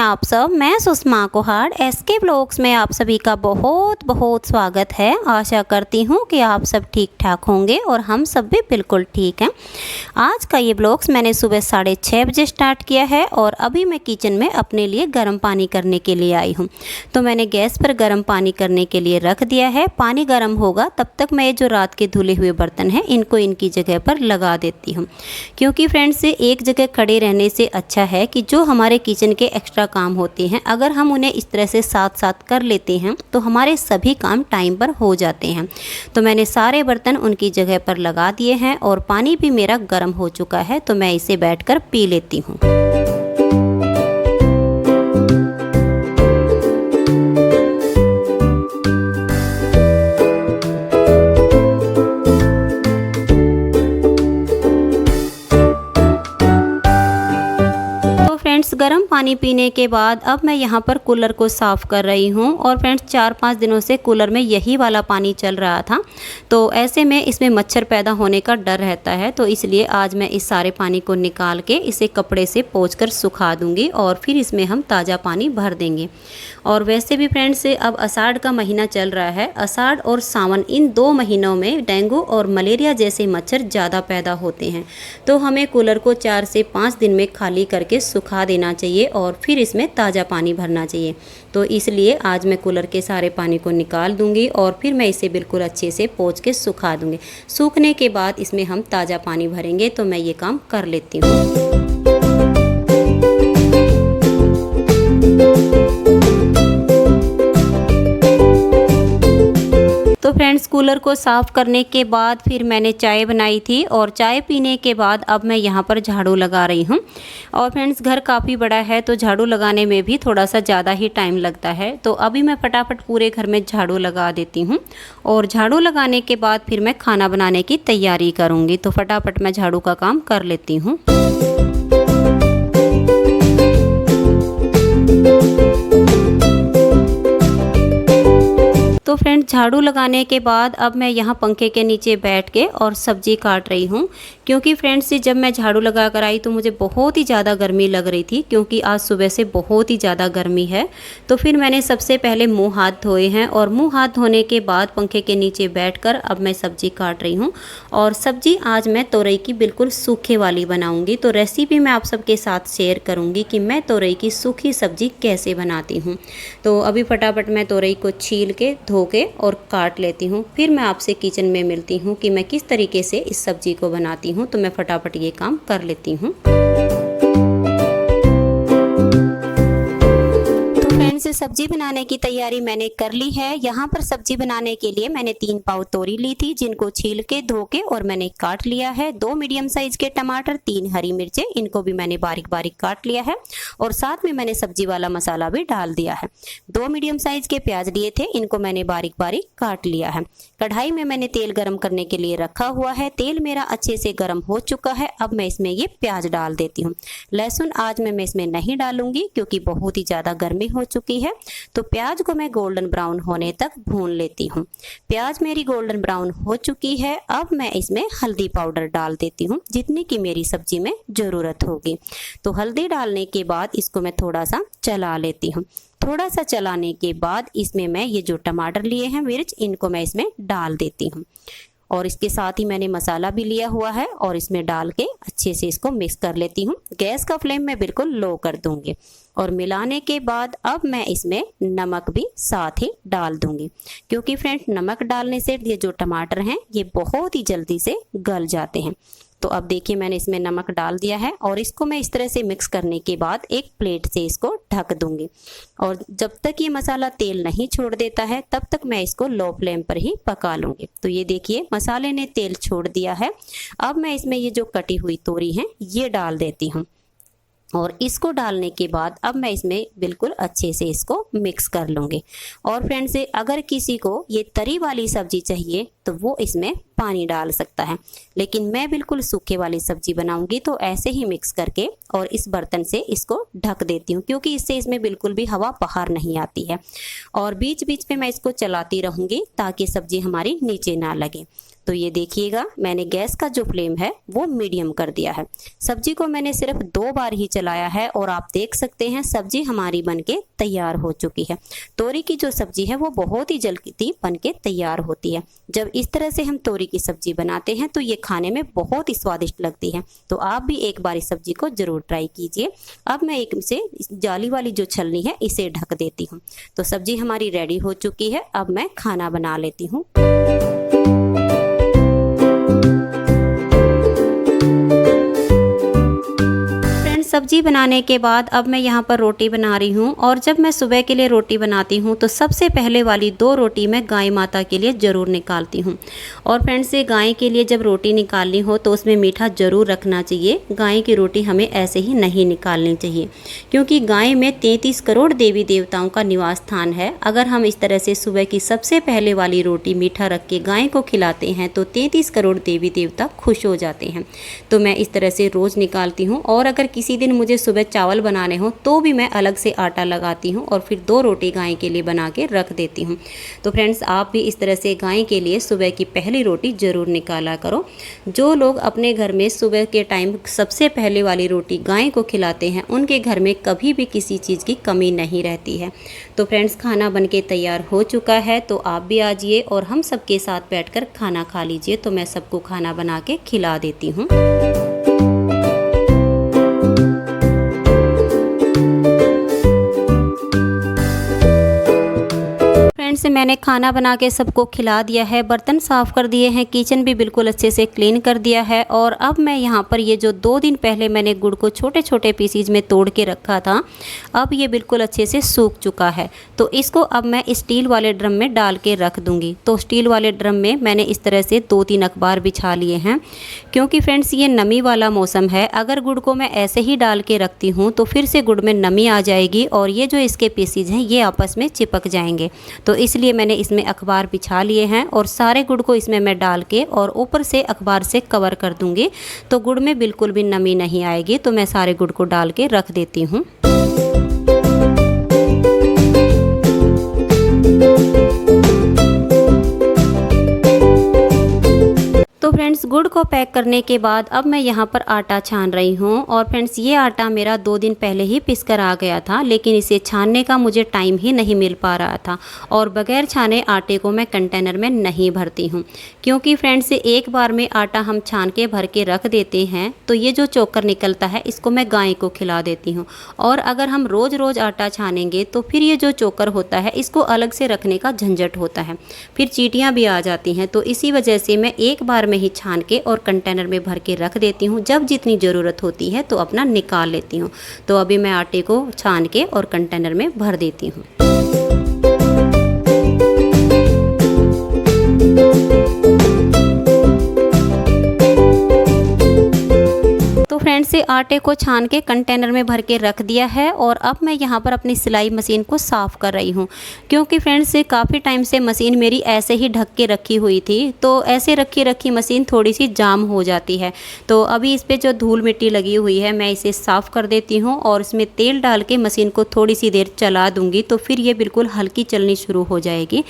आप सब। मैं सुषमा कुहाड़ एसके ब्लॉग्स में आप सभी का बहुत बहुत स्वागत है। आशा करती हूँ कि आप सब ठीक ठाक होंगे और हम सब भी बिल्कुल ठीक हैं। आज का ये ब्लॉग्स मैंने सुबह 6:30 बजे स्टार्ट किया है और अभी मैं किचन में अपने लिए गर्म पानी करने के लिए आई हूँ। तो मैंने गैस पर गर्म पानी करने के लिए रख दिया है। पानी गर्म होगा तब तक मैं जो रात के धुले हुए बर्तन हैं इनको इनकी जगह पर लगा देती हूँ, क्योंकि फ्रेंड्स एक जगह खड़े रहने से अच्छा है कि जो हमारे किचन के एक्स्ट्रा काम होते हैं अगर हम उन्हें इस तरह से साथ साथ कर लेते हैं तो हमारे सभी काम टाइम पर हो जाते हैं। तो मैंने सारे बर्तन उनकी जगह पर लगा दिए हैं और पानी भी मेरा गर्म हो चुका है, तो मैं इसे बैठकर पी लेती हूँ। गर्म पानी पीने के बाद अब मैं यहाँ पर कूलर को साफ़ कर रही हूँ और फ्रेंड्स 4-5 दिनों से कूलर में यही वाला पानी चल रहा था, तो ऐसे में इसमें मच्छर पैदा होने का डर रहता है। तो इसलिए आज मैं इस सारे पानी को निकाल के इसे कपड़े से पोंछकर सुखा दूँगी और फिर इसमें हम ताज़ा पानी भर देंगे। और वैसे भी फ्रेंड्स अब आषाढ़ का महीना चल रहा है। आषाढ़ और सावन इन 2 महीनों में डेंगू और मलेरिया जैसे मच्छर ज़्यादा पैदा होते हैं, तो हमें कूलर को 4 से 5 दिन में खाली करके सुखा देना चाहिए और फिर इसमें ताज़ा पानी भरना चाहिए। तो इसलिए आज मैं कूलर के सारे पानी को निकाल दूंगी और फिर मैं इसे बिल्कुल अच्छे से पोंछ के सुखा दूंगी। सूखने के बाद इसमें हम ताज़ा पानी भरेंगे, तो मैं ये काम कर लेती हूँ। तो फ्रेंड्स कूलर को साफ़ करने के बाद फिर मैंने चाय बनाई थी और चाय पीने के बाद अब मैं यहाँ पर झाड़ू लगा रही हूँ। और फ्रेंड्स घर काफ़ी बड़ा है तो झाड़ू लगाने में भी थोड़ा सा ज़्यादा ही टाइम लगता है, तो अभी मैं फटाफट पूरे घर में झाड़ू लगा देती हूँ। और झाड़ू लगाने के बाद फिर मैं खाना बनाने की तैयारी करूँगी, तो फटाफट मैं झाड़ू का काम कर लेती हूँ। तो फ्रेंड्स झाड़ू लगाने के बाद अब मैं यहाँ पंखे के नीचे बैठ के और सब्जी काट रही हूँ, क्योंकि फ्रेंड्स जब मैं झाड़ू लगा कर आई तो मुझे बहुत ही ज़्यादा गर्मी लग रही थी, क्योंकि आज सुबह से बहुत ही ज़्यादा गर्मी है। तो फिर मैंने सबसे पहले मुंह हाथ धोए हैं और मुंह हाथ धोने के बाद पंखे के नीचे बैठकर अब मैं सब्जी काट रही हूँ। और सब्जी आज मैं तोरई की बिल्कुल सूखे वाली बनाऊँगी, तो रेसिपी मैं आप सबके साथ शेयर करूँगी कि मैं तोरई की सूखी सब्जी कैसे बनाती हूँ। तो अभी फटाफट मैं तोरई को छील के धो के और काट लेती हूँ। फिर मैं आपसे किचन में मिलती हूँ कि मैं किस तरीके से इस सब्जी को बनाती हूँ। तो मैं फटाफट ये काम कर लेती हूँ। से सब्जी बनाने की तैयारी मैंने कर ली है। यहाँ पर सब्जी बनाने के लिए मैंने 3 पाव तोरी ली थी, जिनको छील के धो के और मैंने काट लिया है। 2 मीडियम साइज के टमाटर, 3 हरी मिर्चें, इनको भी मैंने बारीक बारीक काट लिया है और साथ में मैंने सब्जी वाला मसाला भी डाल दिया है। 2 मीडियम साइज के प्याज लिए थे, इनको मैंने बारीक बारीक काट लिया है। कढ़ाई में मैंने तेल गर्म करने के लिए रखा हुआ है। तेल मेरा अच्छे से गर्म हो चुका है। अब मैं इसमें ये प्याज डाल देती हूँ। लहसुन आज मैं इसमें नहीं डालूंगी क्योंकि बहुत ही ज्यादा गर्मी हो चुकी है। तो प्याज को मैं गोल्डन ब्राउन होने तक भून लेती हूँ। प्याज मेरी गोल्डन ब्राउन हो चुकी है। अब मैं इसमें हल्दी पाउडर डाल देती हूँ, जितनी की मेरी सब्जी में जरूरत होगी। तो हल्दी डालने के बाद इसको मैं थोड़ा सा चला लेती हूँ। थोड़ा सा चलाने के बाद इसमें मैं ये जो टमाटर लिए हैं मिर्च, इनको मैं इसमें डाल देती हूँ। और इसके साथ ही मैंने मसाला भी लिया हुआ है और इसमें डाल के अच्छे से इसको मिक्स कर लेती हूँ। गैस का फ्लेम मैं बिल्कुल लो कर दूंगी और मिलाने के बाद अब मैं इसमें नमक भी साथ ही डाल दूंगी, क्योंकि फ्रेंड नमक डालने से ये जो टमाटर हैं ये बहुत ही जल्दी से गल जाते हैं। तो अब देखिए मैंने इसमें नमक डाल दिया है और इसको मैं इस तरह से मिक्स करने के बाद एक प्लेट से इसको ढक दूंगी। और जब तक ये मसाला तेल नहीं छोड़ देता है तब तक मैं इसको लो फ्लेम पर ही पका लूंगी। तो ये देखिए मसाले ने तेल छोड़ दिया है। अब मैं इसमें ये जो कटी हुई तोरी है ये डाल देती हूँ और इसको डालने के बाद अब मैं इसमें बिल्कुल अच्छे से इसको मिक्स कर लूँगी। और फ्रेंड्स अगर किसी को ये तरी वाली सब्जी चाहिए तो वो इसमें पानी डाल सकता है, लेकिन मैं बिल्कुल सूखे वाली सब्जी बनाऊंगी तो ऐसे ही मिक्स करके और इस बर्तन से इसको ढक देती हूँ, क्योंकि इससे इसमें बिल्कुल भी हवा बाहर नहीं आती है। और बीच बीच में मैं इसको चलाती रहूँगी ताकि सब्जी हमारी नीचे ना लगे। तो ये देखिएगा मैंने गैस का जो फ्लेम है वो मीडियम कर दिया है। सब्जी को मैंने सिर्फ 2 बार ही चलाया है और आप देख सकते हैं सब्जी हमारी बनके तैयार हो चुकी है। तोरी की जो सब्जी है वो बहुत ही जल्दी बनके तैयार होती है। जब इस तरह से हम तोरी की सब्जी बनाते हैं तो ये खाने में बहुत ही स्वादिष्ट लगती है। तो आप भी एक बार इस सब्जी को जरूर ट्राई कीजिए। अब मैं एक से जाली वाली जो छलनी है इसे ढक देती हूँ। तो सब्जी हमारी रेडी हो चुकी है। अब मैं खाना बना लेती हूँ। सब्जी बनाने के बाद अब मैं यहाँ पर रोटी बना रही हूँ और जब मैं सुबह के लिए रोटी बनाती हूँ तो सबसे पहले वाली 2 रोटी मैं गाय माता के लिए ज़रूर निकालती हूँ। और फ्रेंड्स ये गाय के लिए जब रोटी निकालनी हो तो उसमें मीठा ज़रूर रखना चाहिए। गाय की रोटी हमें ऐसे ही नहीं निकालनी चाहिए, क्योंकि गाय में 33 करोड़ देवी देवताओं का निवास स्थान है। अगर हम इस तरह से सुबह की सबसे पहले वाली रोटी मीठा रख के गाय को खिलाते हैं तो 33 करोड़ देवी देवता खुश हो जाते हैं। तो मैं इस तरह से रोज़ निकालती हूँ। और अगर किसी दिन मुझे सुबह चावल बनाने हो तो भी मैं अलग से आटा लगाती हूँ और फिर 2 रोटी गाय के लिए बना के रख देती हूँ। तो फ्रेंड्स आप भी इस तरह से गाय के लिए सुबह की पहली रोटी ज़रूर निकाला करो। जो लोग अपने घर में सुबह के टाइम सबसे पहले वाली रोटी गाय को खिलाते हैं उनके घर में कभी भी किसी चीज़ की कमी नहीं रहती है। तो फ्रेंड्स खाना बन के तैयार हो चुका है, तो आप भी आ जाइए और हम सबके साथ बैठकर खाना खा लीजिए। तो मैं सबको खाना बना के खिला देती हूँ। फ्रेंड्स मैंने खाना बना के सबको खिला दिया है, बर्तन साफ़ कर दिए हैं, किचन भी बिल्कुल अच्छे से क्लीन कर दिया है। और अब मैं यहाँ पर ये जो 2 दिन पहले मैंने गुड़ को छोटे छोटे पीसीज में तोड़ के रखा था, अब ये बिल्कुल अच्छे से सूख चुका है। तो इसको अब मैं स्टील वाले ड्रम में डाल के रख दूँगी। तो स्टील वाले ड्रम में मैंने इस तरह से 2-3 अखबार बिछा लिए हैं, क्योंकि फ्रेंड्स ये नमी वाला मौसम है। अगर गुड़ को मैं ऐसे ही डाल के रखती हूँ तो फिर से गुड़ में नमी आ जाएगी और ये जो इसके पीसीज हैं ये आपस में चिपक जाएंगे। तो इसलिए मैंने इसमें अखबार बिछा लिए हैं और सारे गुड़ को इसमें मैं डाल के और ऊपर से अखबार से कवर कर दूंगी। तो गुड़ में बिल्कुल भी नमी नहीं आएगी। तो मैं सारे गुड़ को डाल के रख देती हूँ। तो फ्रेंड्स गुड़ को पैक करने के बाद अब मैं यहाँ पर आटा छान रही हूँ। और फ्रेंड्स ये आटा मेरा 2 दिन पहले ही पिस कर आ गया था, लेकिन इसे छानने का मुझे टाइम ही नहीं मिल पा रहा था। और बगैर छाने आटे को मैं कंटेनर में नहीं भरती हूँ, क्योंकि फ्रेंड्स एक बार में आटा हम छान के भर के रख देते हैं तो ये जो चोकर निकलता है इसको मैं गाय को खिला देती हूँ। और अगर हम रोज़ रोज़ आटा छानेंगे तो फिर ये जो चोकर होता है इसको अलग से रखने का झंझट होता है, फिर चींटियाँ भी आ जाती हैं। तो इसी वजह से मैं एक बार में ही छान के और कंटेनर में भर के रख देती हूँ। जब जितनी ज़रूरत होती है तो अपना निकाल लेती हूँ। तो अभी मैं आटे को छान के और कंटेनर में भर देती हूँ। फ्रेंड्स से आटे को छान के कंटेनर में भर के रख दिया है और अब मैं यहाँ पर अपनी सिलाई मशीन को साफ़ कर रही हूँ, क्योंकि फ्रेंड्स से काफ़ी टाइम से मशीन मेरी ऐसे ही ढक के रखी हुई थी। तो ऐसे रखी मशीन थोड़ी सी जाम हो जाती है। तो अभी इस पर जो धूल मिट्टी लगी हुई है मैं इसे साफ़ कर देती हूँ और इसमें तेल डाल के मशीन को थोड़ी सी देर चला दूँगी। तो फिर ये बिल्कुल हल्की चलनी शुरू हो जाएगी।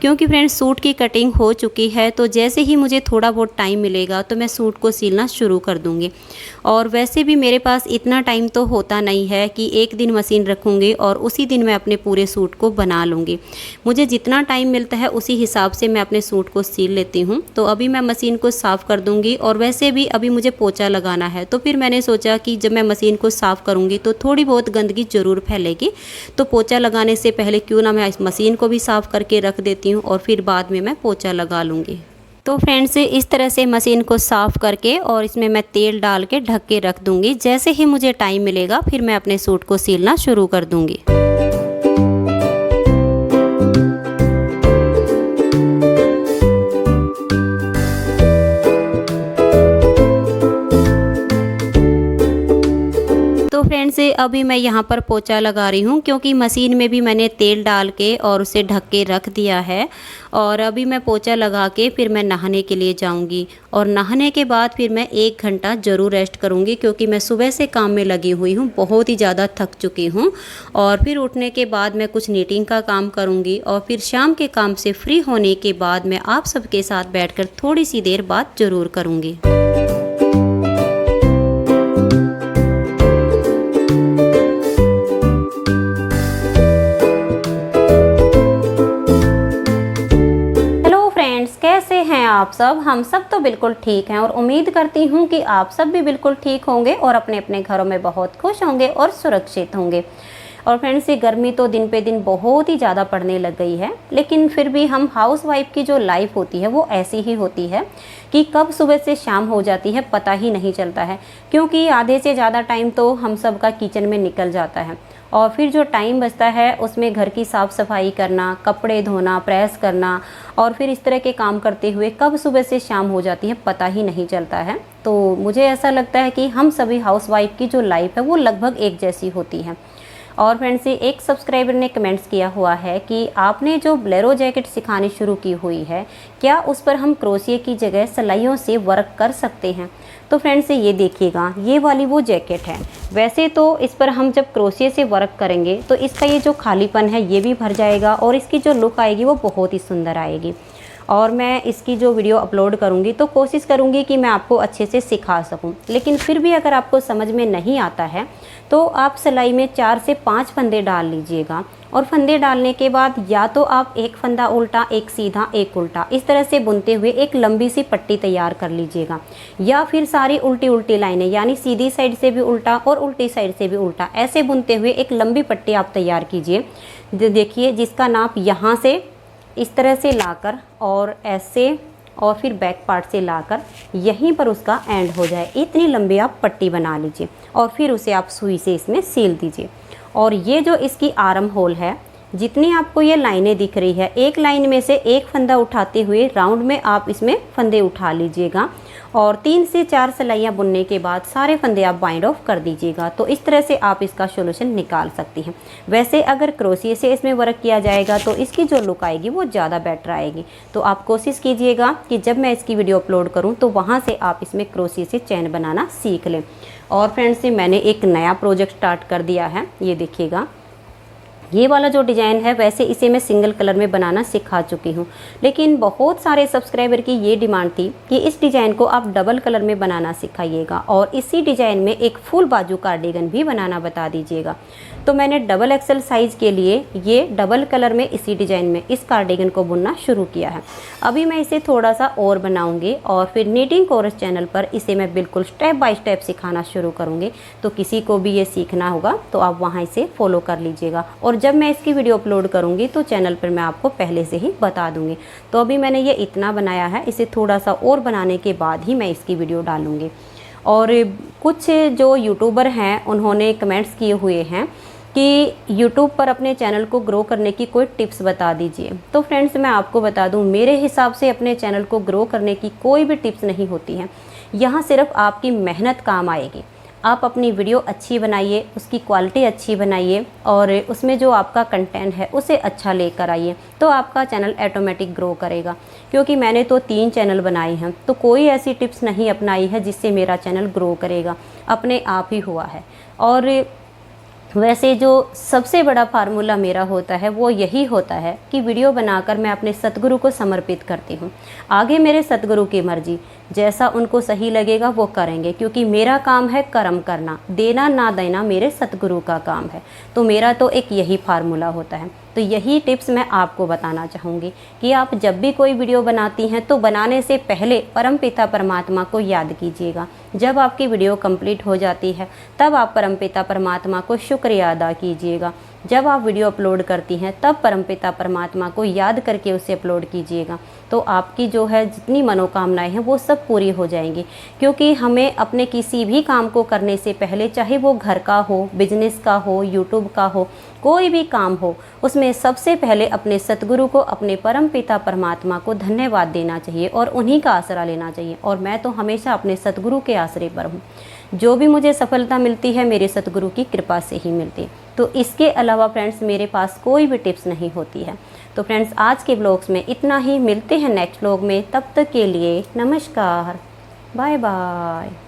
क्योंकि फ्रेंड्स सूट की कटिंग हो चुकी है, तो जैसे ही मुझे थोड़ा बहुत टाइम मिलेगा तो मैं सूट को सिलना शुरू कर दूँगी। और वैसे भी मेरे पास इतना टाइम तो होता नहीं है कि एक दिन मशीन रखूँगी और उसी दिन मैं अपने पूरे सूट को बना लूँगी। मुझे जितना टाइम मिलता है उसी हिसाब से मैं अपने सूट को सिल लेती हूँ। तो अभी मैं मशीन को साफ़ कर दूँगी और वैसे भी अभी मुझे पोंछा लगाना है। तो फिर मैंने सोचा कि जब मैं मशीन को साफ़ करूँगी तो थोड़ी बहुत गंदगी ज़रूर फैलेगी। तो पोंछा लगाने से पहले क्यों ना मैं इस मशीन को भी साफ़ करके रख देती हूँ और फिर बाद में मैं पोंछा लगा लूँगी। तो फ्रेंड्स इस तरह से मशीन को साफ़ करके और इसमें मैं तेल डाल के ढक के रख दूँगी। जैसे ही मुझे टाइम मिलेगा फिर मैं अपने सूट को सिलना शुरू कर दूँगी। फ्रेंड्स फ्रेंड्स अभी मैं यहाँ पर पोछा लगा रही हूँ, क्योंकि मशीन में भी मैंने तेल डाल के और उसे ढक के रख दिया है। और अभी मैं पोछा लगा के फिर मैं नहाने के लिए जाऊँगी, और नहाने के बाद फिर मैं 1 घंटा ज़रूर रेस्ट करूँगी, क्योंकि मैं सुबह से काम में लगी हुई हूँ, बहुत ही ज़्यादा थक चुकी हूँ। और फिर उठने के बाद मैं कुछ नीटिंग का काम करूँगी, और फिर शाम के काम से फ्री होने के बाद मैं आप सबके साथ बैठकर थोड़ी सी देर बात ज़रूर करूँगी। कैसे हैं आप सब? हम सब तो बिल्कुल ठीक हैं, और उम्मीद करती हूँ कि आप सब भी बिल्कुल ठीक होंगे और अपने अपने घरों में बहुत खुश होंगे और सुरक्षित होंगे। और फ्रेंड्स, ये गर्मी तो दिन पे दिन बहुत ही ज़्यादा पड़ने लग गई है, लेकिन फिर भी हम हाउसवाइफ की जो लाइफ होती है वो ऐसी ही होती है कि कब सुबह से शाम हो जाती है पता ही नहीं चलता है, क्योंकि आधे से ज़्यादा टाइम तो हम सब का किचन में निकल जाता है। और फिर जो टाइम बचता है उसमें घर की साफ़ सफाई करना, कपड़े धोना, प्रेस करना, और फिर इस तरह के काम करते हुए कब सुबह से शाम हो जाती है पता ही नहीं चलता है। तो मुझे ऐसा लगता है कि हम सभी हाउसवाइफ की जो लाइफ है वो लगभग एक जैसी होती है। और फ्रेंड्स, एक सब्सक्राइबर ने कमेंट्स किया हुआ है कि आपने जो ब्लेरो जैकेट सिखानी शुरू की हुई है, क्या उस पर हम क्रोशिया की जगह सिलाइयों से वर्क कर सकते हैं? तो फ्रेंड्स, ये देखिएगा, ये वाली वो जैकेट है। वैसे तो इस पर हम जब क्रोशिया से वर्क करेंगे तो इसका ये जो खालीपन है ये भी भर जाएगा, और इसकी जो लुक आएगी वो बहुत ही सुंदर आएगी। और मैं इसकी जो वीडियो अपलोड करूँगी तो कोशिश करूँगी कि मैं आपको अच्छे से सिखा सकूँ। लेकिन फिर भी अगर आपको समझ में नहीं आता है तो आप सिलाई में 4 से 5 फंदे डाल लीजिएगा, और फंदे डालने के बाद या तो आप एक फंदा उल्टा, एक सीधा, एक उल्टा, इस तरह से बुनते हुए एक लंबी सी पट्टी तैयार कर लीजिएगा, या फिर सारी उल्टी उल्टी लाइनें, यानी सीधी साइड से भी उल्टा और उल्टी साइड से भी उल्टा, ऐसे बुनते हुए एक लंबी पट्टी आप तैयार कीजिए। देखिए, जिसका नाप यहाँ से इस तरह से लाकर और ऐसे, और फिर बैक पार्ट से लाकर यहीं पर उसका एंड हो जाए, इतनी लंबी आप पट्टी बना लीजिए, और फिर उसे आप सुई से इसमें सील दीजिए। और ये जो इसकी आर्म होल है, जितनी आपको ये लाइनें दिख रही है, एक लाइन में से एक फंदा उठाते हुए राउंड में आप इसमें फंदे उठा लीजिएगा, और 3 से 4 सिलाइयाँ बुनने के बाद सारे फंदे आप बाइंड ऑफ कर दीजिएगा। तो इस तरह से आप इसका सॉल्यूशन निकाल सकती हैं। वैसे अगर क्रोशिया से इसमें वर्क किया जाएगा तो इसकी जो लुक आएगी वो ज़्यादा बेटर आएगी। तो आप कोशिश कीजिएगा कि जब मैं इसकी वीडियो अपलोड करूँ तो वहाँ से आप इसमें क्रोशिया से चैन बनाना सीख लें। और फ्रेंड्स, मैंने एक नया प्रोजेक्ट स्टार्ट कर दिया है। ये देखिएगा, ये वाला जो डिज़ाइन है, वैसे इसे मैं सिंगल कलर में बनाना सिखा चुकी हूँ, लेकिन बहुत सारे सब्सक्राइबर की ये डिमांड थी कि इस डिज़ाइन को आप डबल कलर में बनाना सिखाइएगा, और इसी डिज़ाइन में एक फुल बाजू कार्डिगन भी बनाना बता दीजिएगा। तो मैंने डबल एक्सल साइज़ के लिए ये डबल कलर में इसी डिज़ाइन में इस कार्डिगन को बुनना शुरू किया है। अभी मैं इसे थोड़ा सा और बनाऊंगी, और फिर नीटिंग कोर्स चैनल पर इसे मैं बिल्कुल स्टेप बाय स्टेप सिखाना शुरू करूँगी। तो किसी को भी ये सीखना होगा तो आप वहाँ इसे फॉलो कर लीजिएगा, और जब मैं इसकी वीडियो अपलोड करूँगी तो चैनल पर मैं आपको पहले से ही बता दूँगी। तो अभी मैंने ये इतना बनाया है, इसे थोड़ा सा और बनाने के बाद ही मैं इसकी वीडियो डालूँगी। और कुछ जो यूट्यूबर हैं उन्होंने कमेंट्स किए हुए हैं कि यूट्यूब पर अपने चैनल को ग्रो करने की कोई टिप्स बता दीजिए। तो फ्रेंड्स, मैं आपको बता दूं, मेरे हिसाब से अपने चैनल को ग्रो करने की कोई भी टिप्स नहीं होती है। यहाँ सिर्फ आपकी मेहनत काम आएगी। आप अपनी वीडियो अच्छी बनाइए, उसकी क्वालिटी अच्छी बनाइए, और उसमें जो आपका कंटेंट है उसे अच्छा लेकर आइए, तो आपका चैनल ऑटोमेटिक ग्रो करेगा। क्योंकि मैंने तो 3 चैनल बनाए हैं, तो कोई ऐसी टिप्स नहीं अपनाई है जिससे मेरा चैनल ग्रो करेगा, अपने आप ही हुआ है। और वैसे जो सबसे बड़ा फार्मूला मेरा होता है वो यही होता है कि वीडियो बनाकर मैं अपने सतगुरु को समर्पित करती हूँ। आगे मेरे सतगुरु की मर्जी, जैसा उनको सही लगेगा वो करेंगे, क्योंकि मेरा काम है कर्म करना, देना ना देना मेरे सतगुरु का काम है। तो मेरा तो एक यही फार्मूला होता है। तो यही टिप्स मैं आपको बताना चाहूँगी कि आप जब भी कोई वीडियो बनाती हैं तो बनाने से पहले परमपिता परमात्मा को याद कीजिएगा। जब आपकी वीडियो कंप्लीट हो जाती है तब आप परमपिता परमात्मा को शुक्रिया अदा कीजिएगा। जब आप वीडियो अपलोड करती हैं तब परमपिता परमात्मा को याद करके उसे अपलोड कीजिएगा। तो आपकी जो है जितनी मनोकामनाएं हैं वो सब पूरी हो जाएंगी। क्योंकि हमें अपने किसी भी काम को करने से पहले, चाहे वो घर का हो, बिजनेस का हो, यूट्यूब का हो, कोई भी काम हो, उसमें सबसे पहले अपने सतगुरु को, अपने परमपिता परमात्मा को धन्यवाद देना चाहिए और उन्हीं का आसरा लेना चाहिए। और मैं तो हमेशा अपने सतगुरु के आसरे पर हूँ। जो भी मुझे सफलता मिलती है मेरे सतगुरु की कृपा से ही मिलती है। तो इसके अलावा फ्रेंड्स मेरे पास कोई भी टिप्स नहीं होती है। तो फ्रेंड्स आज के ब्लॉग्स में इतना ही, मिलते हैं नेक्स्ट ब्लॉग में, तब तक के लिए नमस्कार, बाय बाय।